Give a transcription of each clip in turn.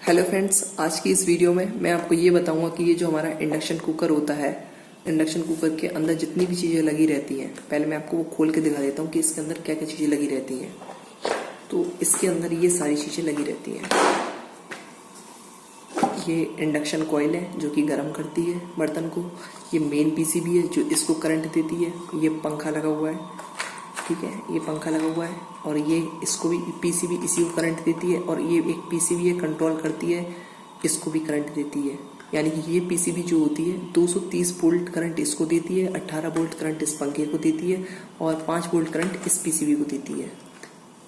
Hello friends, आज की इस वीडियो में मैं आपको ये बताऊंगा कि ये जो हमारा इंडक्शन कुकर होता है, इंडक्शन कुकर के अंदर जितनी भी चीज़ें लगी रहती हैं, पहले मैं आपको वो खोल के दिखा देता हूँ कि इसके अंदर क्या क्या चीज़ें लगी रहती हैं। तो इसके अंदर ये सारी चीज़ें लगी रहती हैं। ये इंडक्शन कॉइल है जो कि गर्म करती है बर्तन को। ये मेन पीसीबी है जो इसको करंट देती है। ये पंखा लगा हुआ है, ठीक है, ये पंखा लगा हुआ है और ये इसको भी पीसीबी इसी को करंट देती है। और ये एक पीसीबी है, कंट्रोल करती है, इसको भी करंट देती है। यानी कि ये पीसीबी जो होती है 230 वोल्ट करंट इसको देती है, 18 वोल्ट करंट इस पंखे को देती है और 5 वोल्ट करंट इस पीसीबी को देती है।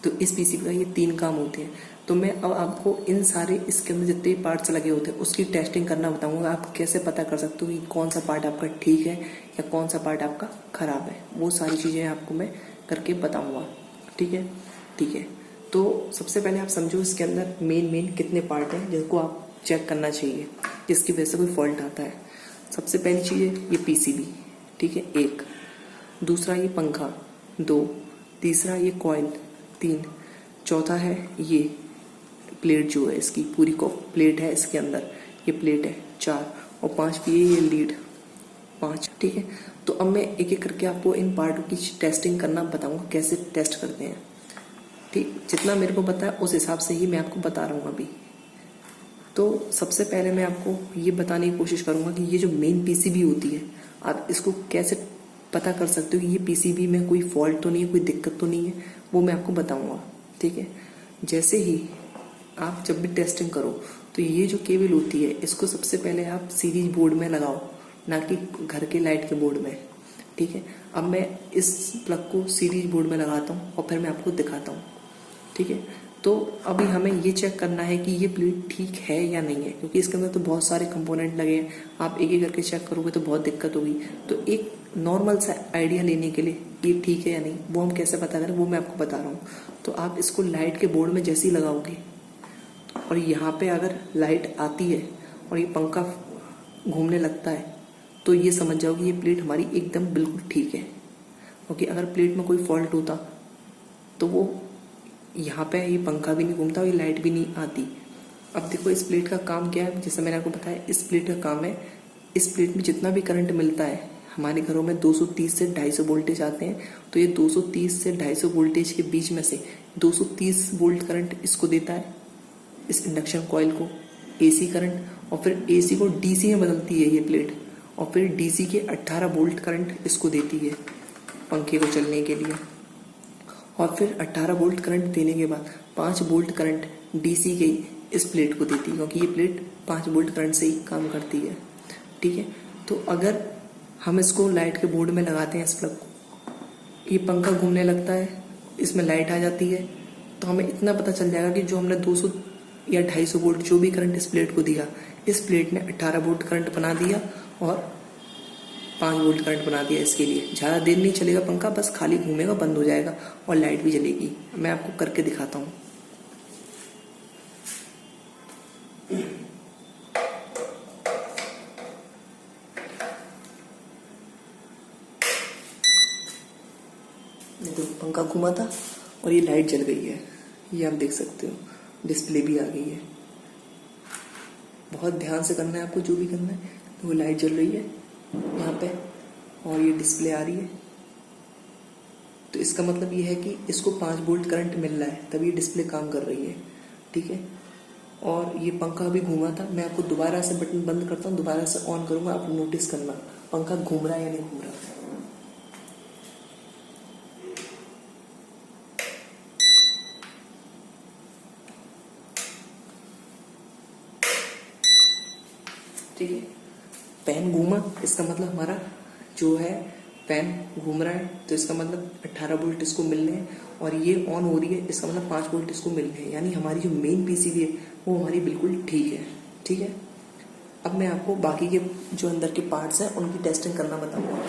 तो इस पीसीबी का ये 3 काम होते हैं। तो मैं अब आपको इन सारे इसके अंदर जितने पार्ट्स लगे होते हैं उसकी टेस्टिंग करना बताऊंगा। आप कैसे पता कर सकते हो कि कौन सा पार्ट आपका ठीक है या कौन सा पार्ट आपका खराब है, वो सारी चीज़ें आपको मैं करके बताऊंगा। ठीक है, ठीक है। तो सबसे पहले आप समझो इसके अंदर मेन कितने पार्ट हैं जिनको आप चेक करना चाहिए, जिसकी वजह से कोई फॉल्ट आता है। सबसे पहली चीज़ है ये पीसीबी, ठीक है, 1। दूसरा ये पंखा, 2। तीसरा ये कॉइल, 3। चौथा है ये प्लेट जो है, इसकी पूरी को प्लेट है इसके अंदर, ये प्लेट है, 4। और 5 ये लीड, 5। ठीक है। तो अब मैं एक एक करके आपको इन पार्टों की टेस्टिंग करना बताऊंगा, कैसे टेस्ट करते हैं। ठीक, जितना मेरे को पता है उस हिसाब से ही मैं आपको बता रहा हूँ अभी। तो सबसे पहले मैं आपको ये बताने की कोशिश करूंगा कि ये जो मेन पीसीबी होती है, आप इसको कैसे पता कर सकते हो कि ये पीसीबी में कोई फॉल्ट तो नहीं है, कोई दिक्कत तो नहीं है, वो मैं आपको बताऊंगा। ठीक है। जैसे ही आप जब भी टेस्टिंग करो तो ये जो केबल होती है इसको सबसे पहले आप सीरीज बोर्ड में लगाओ, ना कि घर के लाइट के बोर्ड में। ठीक है। अब मैं इस प्लग को सीरीज बोर्ड में लगाता हूँ और फिर मैं आपको दिखाता हूँ। ठीक है। तो अभी हमें ये चेक करना है कि ये प्लेट ठीक है या नहीं है, क्योंकि इसके अंदर तो बहुत सारे कंपोनेंट लगे हैं। आप एक एक करके चेक करोगे तो बहुत दिक्कत होगी। तो एक नॉर्मल सा आइडिया लेने के लिए ये ठीक है या नहीं, वो हम कैसे पता करें, वो मैं आपको बता रहा हूँ। तो आप इसको लाइट के बोर्ड में जैसे ही लगाओगे और यहाँ पे अगर लाइट आती है और ये पंखा घूमने लगता है तो ये समझ जाओ कि ये प्लेट हमारी एकदम बिल्कुल ठीक है। क्योंकि अगर प्लेट में कोई फॉल्ट होता तो वो यहाँ पे ये पंखा भी नहीं घूमता और ये लाइट भी नहीं आती। अब देखो इस प्लेट का काम क्या है, जैसे मैंने आपको बताया, इस प्लेट का काम है, इस प्लेट में जितना भी करंट मिलता है, हमारे घरों में 230 से 250 वोल्टेज आते हैं, तो ये 230 से 250 वोल्टेज के बीच में से 230 वोल्ट करंट इसको देता है, इस इंडक्शन कॉइल को, एसी करंट। और फिर एसी को डीसी में बदलती है ये प्लेट, और फिर डीसी के 18 वोल्ट करंट इसको देती है पंखे को चलने के लिए। और फिर 18 वोल्ट करंट देने के बाद 5 वोल्ट करंट डीसी के इस प्लेट को देती है, क्योंकि ये प्लेट 5 वोल्ट करंट से ही काम करती है। ठीक है। तो अगर हम इसको लाइट के बोर्ड में लगाते हैं इस प्लग को, ये पंखा घूमने लगता है, इसमें लाइट आ जाती है, तो हमें इतना पता चल जाएगा कि जो हमने 200 या 250 वोल्ट जो भी करंट इस प्लेट को दिया, इस प्लेट ने 18 वोल्ट करंट बना दिया और 5 वोल्ट करंट बना दिया इसके लिए। ज़्यादा देर नहीं चलेगा पंखा, बस खाली घूमेगा, बंद हो जाएगा और लाइट भी जलेगी। मैं आपको करके दिखाता हूँ। देखो पंखा घूमा था और ये लाइट जल गई है, ये आप देख सकते हो, डिस्प्ले भी आ गई है। बहुत ध्यान से करना है आपको जो भी करना है। तो वो लाइट जल रही है यहाँ पे और ये डिस्प्ले आ रही है, तो इसका मतलब ये है कि इसको 5 वोल्ट करंट मिल रहा है, तभी डिस्प्ले काम कर रही है। ठीक है। और ये पंखा अभी घूमा था, मैं आपको दोबारा से बटन बंद करता हूँ, दोबारा से ऑन करूंगा, आप नोटिस करना पंखा घूम रहा है या नहीं घूम रहा। ठीक है। फैन घूमा, इसका मतलब हमारा जो है फैन घूम रहा है, तो इसका मतलब 18 वोल्ट इसको मिल रहे हैं। और ये ऑन हो रही है, इसका मतलब 5 वोल्ट इसको मिल रहे हैं। यानी हमारी जो मेन पीसीबी है वो हमारी बिल्कुल ठीक है। ठीक है। अब मैं आपको बाकी के जो अंदर के पार्ट्स हैं उनकी टेस्टिंग करना बताऊंगा।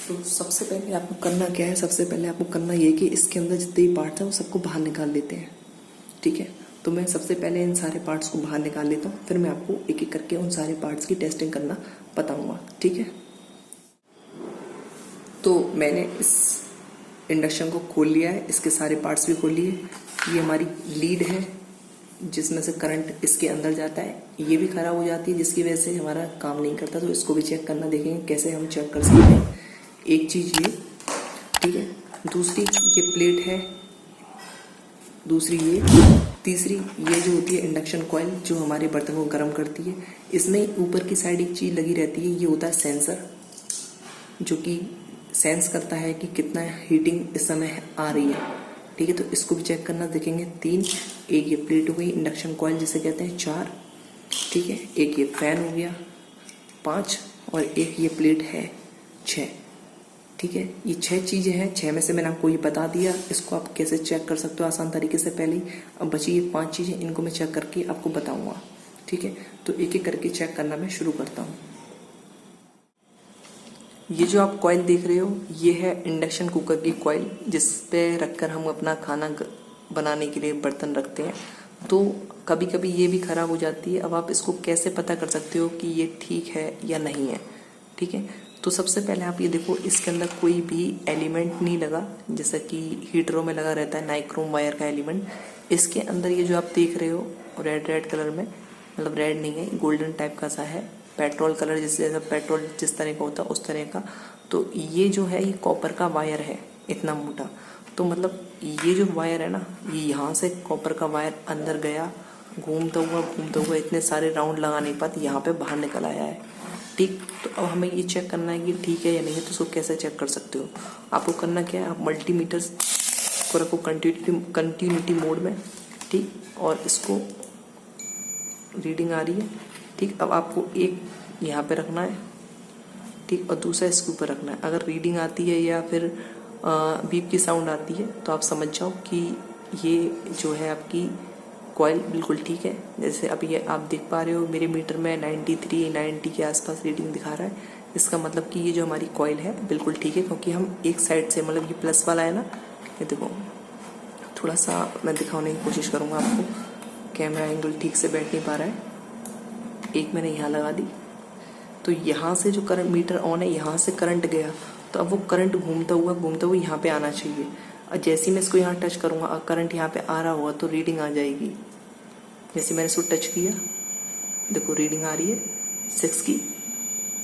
तो सबसे पहले आपको करना क्या है, सबसे पहले आपको करना ये कि इसके अंदर जितने भी पार्ट्स हैं वो सबको बाहर निकाल लेते हैं। ठीक है। तो मैं सबसे पहले इन सारे पार्ट्स को बाहर निकाल लेता हूँ, फिर मैं आपको एक एक करके उन सारे पार्ट्स की टेस्टिंग करना बताऊंगा। ठीक है। तो मैंने इस इंडक्शन को खोल लिया है, इसके सारे पार्ट्स भी खोल लिए। ये हमारी लीड है जिसमें से करंट इसके अंदर जाता है, ये भी खराब हो जाती है जिसकी वजह से हमारा काम नहीं करता। तो इसको भी चेक करना, देखेंगे कैसे हम चेक कर सकते हैं। एक चीज़ ये, ठीक है, दूसरी ये प्लेट है, दूसरी ये, तीसरी ये जो होती है इंडक्शन कॉइल जो हमारे बर्तन को गर्म करती है। इसमें ऊपर की साइड एक चीज़ लगी रहती है, ये होता है सेंसर, जो कि सेंस करता है कि कितना हीटिंग इस समय आ रही है। ठीक है, तो इसको भी चेक करना, देखेंगे 3, एक ये प्लेट हो गई इंडक्शन कॉइल जिसे कहते हैं 4, ठीक है, एक ये फैन हो गया 5, और एक ये प्लेट है 6। ठीक है, ये 6 चीज़ें हैं, 6 में से मैंने आपको ये बता दिया, इसको आप कैसे चेक कर सकते हो आसान तरीके से पहले ही। अब बची ये 5 चीज़ें, इनको मैं चेक करके आपको बताऊंगा। ठीक है, तो एक एक करके चेक करना मैं शुरू करता हूँ। ये जो आप कॉइल देख रहे हो, ये है इंडक्शन कुकर की कॉइल, जिस पे रखकर हम अपना खाना बनाने के लिए बर्तन रखते हैं। तो कभी कभी ये भी ख़राब हो जाती है। अब आप इसको कैसे पता कर सकते हो कि ये ठीक है या नहीं है? ठीक है, तो सबसे पहले आप ये देखो, इसके अंदर कोई भी एलिमेंट नहीं लगा, जैसा कि हीटरों में लगा रहता है नाइक्रोम वायर का एलिमेंट। इसके अंदर ये जो आप देख रहे हो रेड कलर में, मतलब रेड नहीं है, गोल्डन टाइप का सा है, पेट्रोल कलर, जैसा पेट्रोल जिस तरह का होता है उस तरह का। तो ये जो है ये कॉपर का वायर है, इतना मोटा। तो मतलब ये जो वायर है ना, ये यहाँ से कॉपर का वायर अंदर गया, घूमता हुआ इतने सारे राउंड लगा नहीं पाते, यहाँ पे बाहर निकल आया है। ठीक, तो अब हमें ये चेक करना है कि ठीक है या नहीं है। तो उसको कैसे चेक कर सकते हो? आपको करना क्या है, आप मल्टीमीटर को रखो कंटिन्यूटी मोड में, ठीक, और इसको रीडिंग आ रही है, ठीक। अब आपको एक यहाँ पे रखना है, ठीक, और दूसरा इसके ऊपर रखना है। अगर रीडिंग आती है या फिर बीप की साउंड आती है तो आप समझ जाओ कि ये जो है आपकी कॉइल बिल्कुल ठीक है। जैसे अब ये आप देख पा रहे हो मेरे मीटर में 93, 90 के आसपास रीडिंग दिखा रहा है। इसका मतलब कि ये जो हमारी कॉइल है बिल्कुल ठीक है, क्योंकि हम एक साइड से, मतलब ये प्लस वाला है ना, ये देखो, थोड़ा सा मैं दिखाने की कोशिश करूँगा आपको, कैमरा एंगल ठीक से बैठ नहीं पा रहा है। एक मैंने यहाँ लगा दी, तो यहाँ से जो करंट मीटर ऑन है, यहाँ से करंट गया, तो अब वो करंट घूमता हुआ यहाँ पे आना चाहिए। और जैसे ही मैं इसको यहाँ टच करूँगा, करंट यहाँ पे आ रहा होगा तो रीडिंग आ जाएगी। जैसे मैंने इसको टच किया, देखो रीडिंग आ रही है 6 की,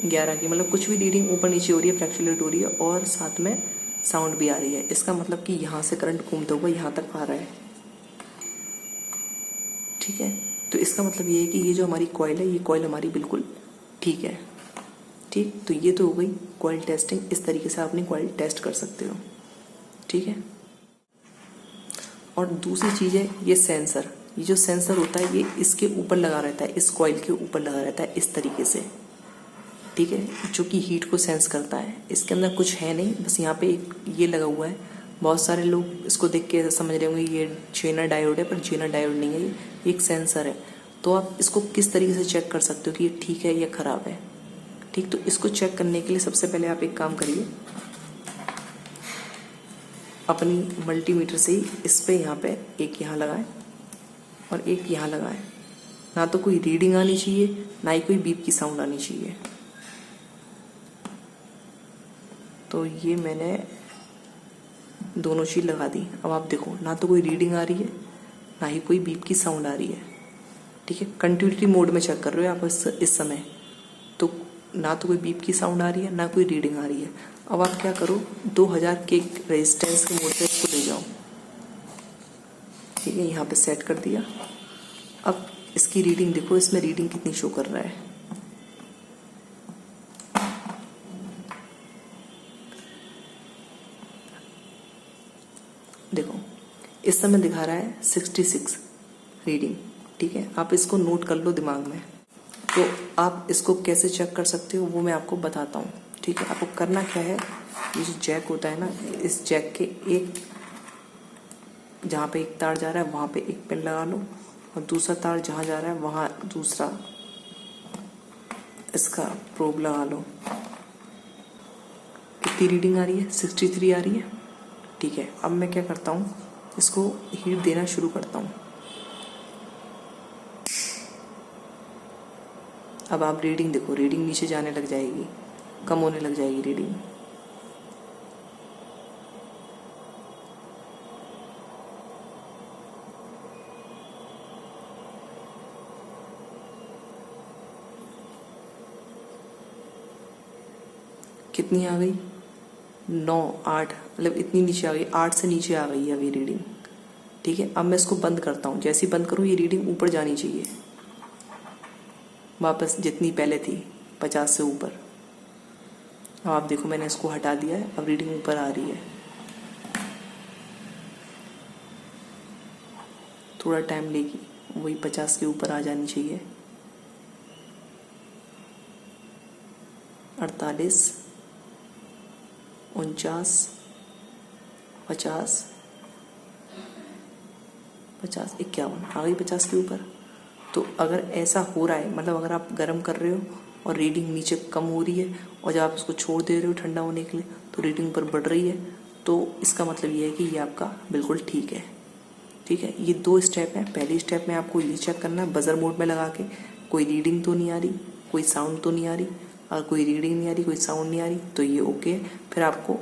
11 की, मतलब कुछ भी रीडिंग ऊपर नीचे हो रही है, फ्लक्चुएट हो रही है, और साथ में साउंड भी आ रही है। इसका मतलब कि यहाँ से करंट घूमता हुआ यहाँ तक आ रहा है। ठीक है, तो इसका मतलब ये है कि ये जो हमारी कॉइल है, ये कॉइल हमारी बिल्कुल ठीक है। ठीक, तो ये तो हो गई कॉइल टेस्टिंग। इस तरीके से आप अपनी कॉइल टेस्ट कर सकते हो। ठीक है, और दूसरी चीज़ है ये सेंसर। ये जो सेंसर होता है ये इसके ऊपर लगा रहता है, इस कॉइल के ऊपर लगा रहता है इस तरीके से। ठीक है, जो कि हीट को सेंस करता है। इसके अंदर कुछ है नहीं, बस यहाँ पे एक ये लगा हुआ है। बहुत सारे लोग इसको देख के समझ रहे होंगे ये जेनर डायोड है, पर जेनर डायोड नहीं है, ये एक सेंसर है। तो आप इसको किस तरीके से चेक कर सकते हो कि ये ठीक है या ख़राब है? ठीक, तो इसको चेक करने के लिए सबसे पहले आप एक काम करिए, अपनी मल्टीमीटर से ही इस पे यहाँ पे एक यहाँ लगाएं और एक यहाँ लगाएं। ना तो कोई रीडिंग आनी चाहिए, ना ही कोई बीप की साउंड आनी चाहिए। तो ये मैंने दोनों चीज़ लगा दी। अब आप देखो, ना तो कोई रीडिंग आ रही है, ना ही कोई बीप की साउंड आ रही है। ठीक है, कंटिन्यूटी मोड में चेक कर रहे हो आप इस समय, तो ना तो कोई बीप की साउंड आ रही है, ना कोई रीडिंग आ रही है। अब आप क्या करो, 2000 के रेजिस्टेंस के मोड पे इसको ले जाओ। ठीक है, यहाँ पे सेट कर दिया। अब इसकी रीडिंग देखो, इसमें रीडिंग कितनी शो कर रहा है। देखो, इस समय दिखा रहा है 66 रीडिंग। ठीक है, आप इसको नोट कर लो दिमाग में। तो आप इसको कैसे चेक कर सकते हो वो मैं आपको बताता हूँ। ठीक है, आपको करना क्या है, ये जो जैक होता है ना, इस जैक के एक, जहाँ पे एक तार जा रहा है वहाँ पे एक पिन लगा लो, और दूसरा तार जहाँ जा रहा है वहाँ दूसरा इसका प्रोब लगा लो। कितनी रीडिंग आ रही है? 63 आ रही है। ठीक है, अब मैं क्या करता हूँ, इसको हीट देना शुरू करता हूँ। अब आप रीडिंग देखो, रीडिंग नीचे जाने लग जाएगी, कम होने लग जाएगी रीडिंग। कितनी आ गई, 9, 8, मतलब इतनी नीचे आ गई, 8 से नीचे आ गई है अभी रीडिंग। ठीक है, अब मैं इसको बंद करता हूँ। जैसे ही बंद करूँ ये रीडिंग ऊपर जानी चाहिए वापस जितनी पहले थी, 50 से ऊपर। अब आप देखो मैंने इसको हटा दिया है, अब रीडिंग ऊपर आ रही है। थोड़ा टाइम लेगी, वही 50 के ऊपर आ जानी चाहिए। 48, 49, 50, 51 आ गई 50 के ऊपर। तो अगर ऐसा हो रहा है, मतलब अगर आप गर्म कर रहे हो और रीडिंग नीचे कम हो रही है और जब आप इसको छोड़ दे रहे हो ठंडा होने के लिए तो रीडिंग पर बढ़ रही है, तो इसका मतलब ये है कि ये आपका बिल्कुल ठीक है। ठीक है, ये 2 स्टेप हैं। पहली स्टेप में आपको ये चेक करना है बजर मोड में लगा के कोई रीडिंग तो नहीं आ रही, कोई साउंड तो नहीं आ रही। अगर कोई रीडिंग नहीं आ रही, कोई साउंड नहीं आ रही तो ये ओके है। फिर आपको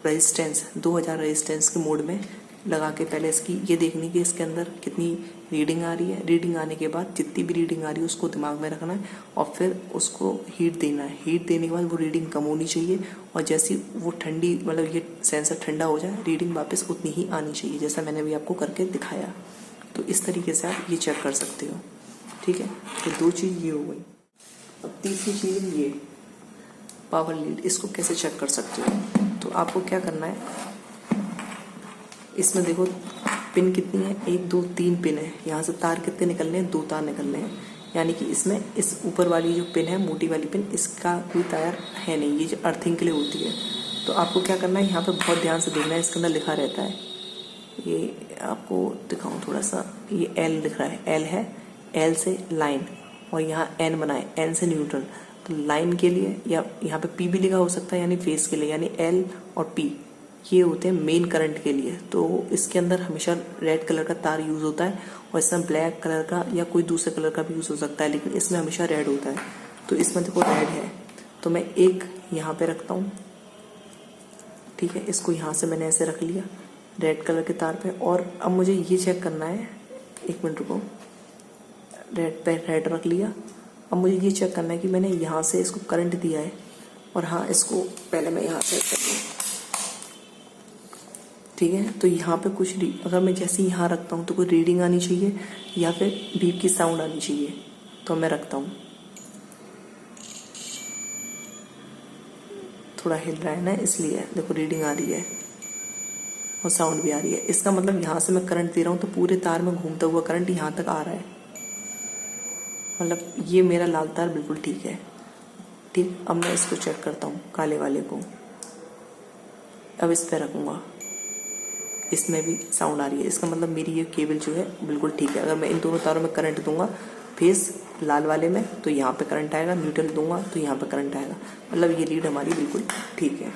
रेजिस्टेंस 2000 रेजिस्टेंस के मोड में लगा के पहले इसकी ये देखनी कि इसके अंदर कितनी रीडिंग आ रही है। रीडिंग आने के बाद जितनी भी रीडिंग आ रही है उसको दिमाग में रखना है और फिर उसको हीट देना है। हीट देने के बाद वो रीडिंग कम होनी चाहिए और जैसी वो ठंडी, मतलब ये सेंसर ठंडा हो जाए, रीडिंग वापस उतनी ही आनी चाहिए जैसा मैंने भी आपको करके दिखाया। तो इस तरीके से आप ये चेक कर सकते हो। ठीक है, तो 2 चीज़ ये हो गई। अब तीसरी चीज़ ये पावर लीड, इसको कैसे चेक कर सकते हो। तो आपको क्या करना है, इसमें देखो पिन कितनी है, 1 2 3 पिन है। यहाँ से तार कितने निकलने हैं, 2 तार निकलने हैं। यानी कि इसमें इस ऊपर वाली जो पिन है, मोटी वाली पिन, इसका कोई तार है नहीं, ये जो अर्थिंग के लिए होती है। तो आपको क्या करना है, यहाँ पे बहुत ध्यान से देखना है, इसके अंदर लिखा रहता है, ये आपको दिखाऊं थोड़ा सा, ये L लिख रहा है, L है, L से लाइन और यहाँ N बना है, N से न्यूट्रल। तो लाइन के लिए या यहाँ पे P भी लिखा हो सकता है, यानी फेस के लिए, यानी L और P ये होते हैं मेन करंट के लिए। तो इसके अंदर हमेशा रेड कलर का तार यूज होता है और इसमें ब्लैक कलर का या कोई दूसरे कलर का भी यूज हो सकता है, लेकिन इसमें हमेशा रेड होता है। तो इसमें देखो रेड है, तो मैं एक यहाँ पे रखता हूँ। ठीक है, इसको यहाँ से मैंने ऐसे रख लिया रेड कलर के तार पे। और अब मुझे ये चेक करना है, 1 मिनट रुको, रेड पे रेड रख लिया। अब मुझे ये चेक करना है कि मैंने यहाँ से इसको करंट दिया है और हाँ, इसको पहले मैं यहाँ से कर लूँ। ठीक है, तो यहाँ पे कुछ अगर मैं जैसे यहाँ रखता हूँ तो कोई रीडिंग आनी चाहिए या फिर बीप की साउंड आनी चाहिए। तो मैं रखता हूँ, थोड़ा हिल रहा है ना, इसलिए देखो रीडिंग आ रही है और साउंड भी आ रही है। इसका मतलब यहाँ से मैं करंट दे रहा हूँ तो पूरे तार में घूमता हुआ करंट यहाँ तक आ रहा है, मतलब ये मेरा लाल तार बिल्कुल ठीक है। ठीक, अब मैं इसको चेक करता हूँ काले वाले को। अब इस पर रखूँगा, इसमें भी साउंड आ रही है, इसका मतलब मेरी ये केबल जो है बिल्कुल ठीक है। अगर मैं इन दोनों तारों में करंट दूंगा, फेस लाल वाले में, तो यहाँ पे करंट आएगा, न्यूट्रल दूंगा तो यहाँ पे करंट आएगा, मतलब ये लीड हमारी बिल्कुल ठीक है।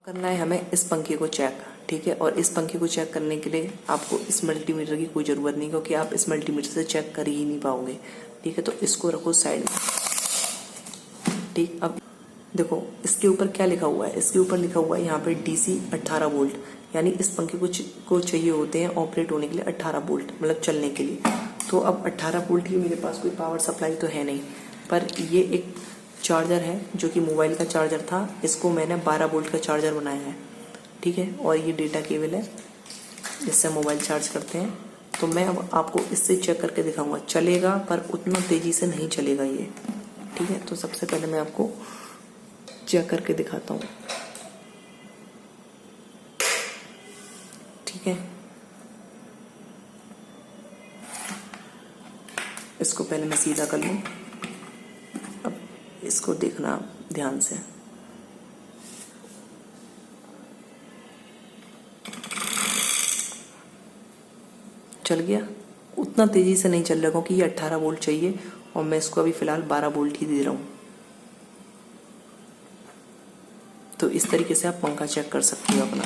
करना है हमें इस पंखे को चेक। ठीक है, और इस पंखे को चेक करने के लिए आपको इस मल्टीमीटर की कोई ज़रूरत नहीं, क्योंकि आप इस मल्टीमीटर से चेक कर ही नहीं पाओगे। ठीक है, तो इसको रखो साइड में। ठीक, अब देखो इसके ऊपर क्या लिखा हुआ है, इसके ऊपर लिखा हुआ है यहाँ पे DC 18 वोल्ट, यानी इस पंखे को चाहिए होते हैं ऑपरेट होने के लिए 18 वोल्ट, मतलब चलने के लिए। तो अब 18 वोल्ट की मेरे पास कोई पावर सप्लाई तो है नहीं, पर ये एक चार्जर है जो कि मोबाइल का चार्जर था, इसको मैंने 12 वोल्ट का चार्जर बनाया है। ठीक है, और ये डेटा केबल है जिससे मोबाइल चार्ज करते हैं। तो मैं अब आपको इससे चेक करके दिखाऊंगा, चलेगा पर उतना तेजी से नहीं चलेगा ये। ठीक है, तो सबसे पहले मैं आपको चेक करके दिखाता हूँ। ठीक है, इसको पहले मैं सीधा कर लूँ। अब इसको देखना ध्यान से। चल गया, उतना तेजी से नहीं चल रहा क्योंकि ये 18 वोल्ट चाहिए और मैं इसको अभी फिलहाल 12 वोल्ट ही दे रहा हूँ। तो इस तरीके से आप पंखा चेक कर सकते हो अपना।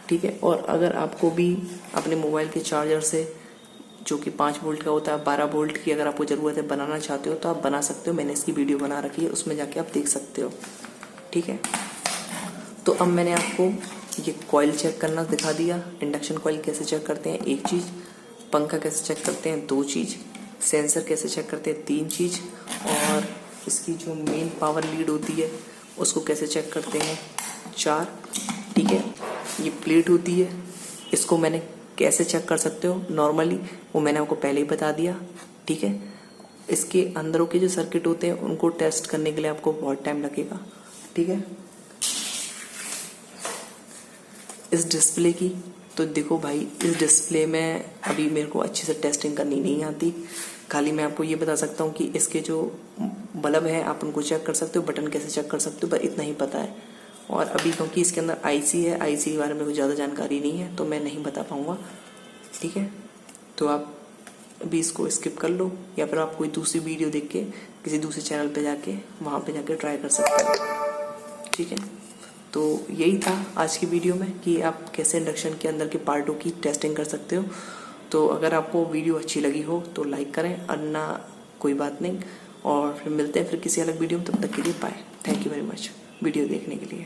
ठीक है, और अगर आपको भी अपने मोबाइल के चार्जर से जो कि 5 वोल्ट का होता है, 12 वोल्ट की अगर आपको ज़रूरत है, बनाना चाहते हो तो आप बना सकते हो। मैंने इसकी वीडियो बना रखी है, उसमें जाके आप देख सकते हो। ठीक है, तो अब मैंने आपको ये कॉइल चेक करना दिखा दिया, इंडक्शन कॉइल कैसे चेक करते हैं 1 चीज़, पंखा कैसे चेक करते हैं 2 चीज़, सेंसर कैसे चेक करते हैं 3 चीज़, और इसकी जो मेन पावर लीड होती है उसको कैसे चेक करते हैं 4, ठीक है। ये प्लेट होती है, इसको मैंने कैसे चेक कर सकते हो नॉर्मली वो मैंने आपको पहले ही बता दिया, ठीक है। इसके अंदरों के जो सर्किट होते हैं उनको टेस्ट करने के लिए आपको बहुत टाइम लगेगा, ठीक है। इस डिस्प्ले की तो देखो भाई, इस डिस्प्ले में अभी मेरे को अच्छे से टेस्टिंग करनी नहीं आती, खाली मैं आपको ये बता सकता हूँ कि इसके जो बल्ब है आप उनको चेक कर सकते हो, बटन कैसे चेक कर सकते हो, बस इतना ही पता है। और अभी क्योंकि इसके अंदर आईसी है, आईसी के बारे में कुछ ज़्यादा जानकारी नहीं है तो मैं नहीं बता पाऊँगा, ठीक है। तो आप अभी इसको स्किप कर लो या फिर आप कोई दूसरी वीडियो देख के किसी दूसरे चैनल पे जाके वहाँ पे जाके ट्राई कर सकते हो, ठीक है। तो यही था आज की वीडियो में कि आप कैसे इंडक्शन के अंदर के पार्टों की टेस्टिंग कर सकते हो। तो अगर आपको वीडियो अच्छी लगी हो तो लाइक करें, वरना कोई बात नहीं। और फिर मिलते हैं फिर किसी अलग वीडियो में, तब तक के लिए bye. Thank you very much video देखने के लिए।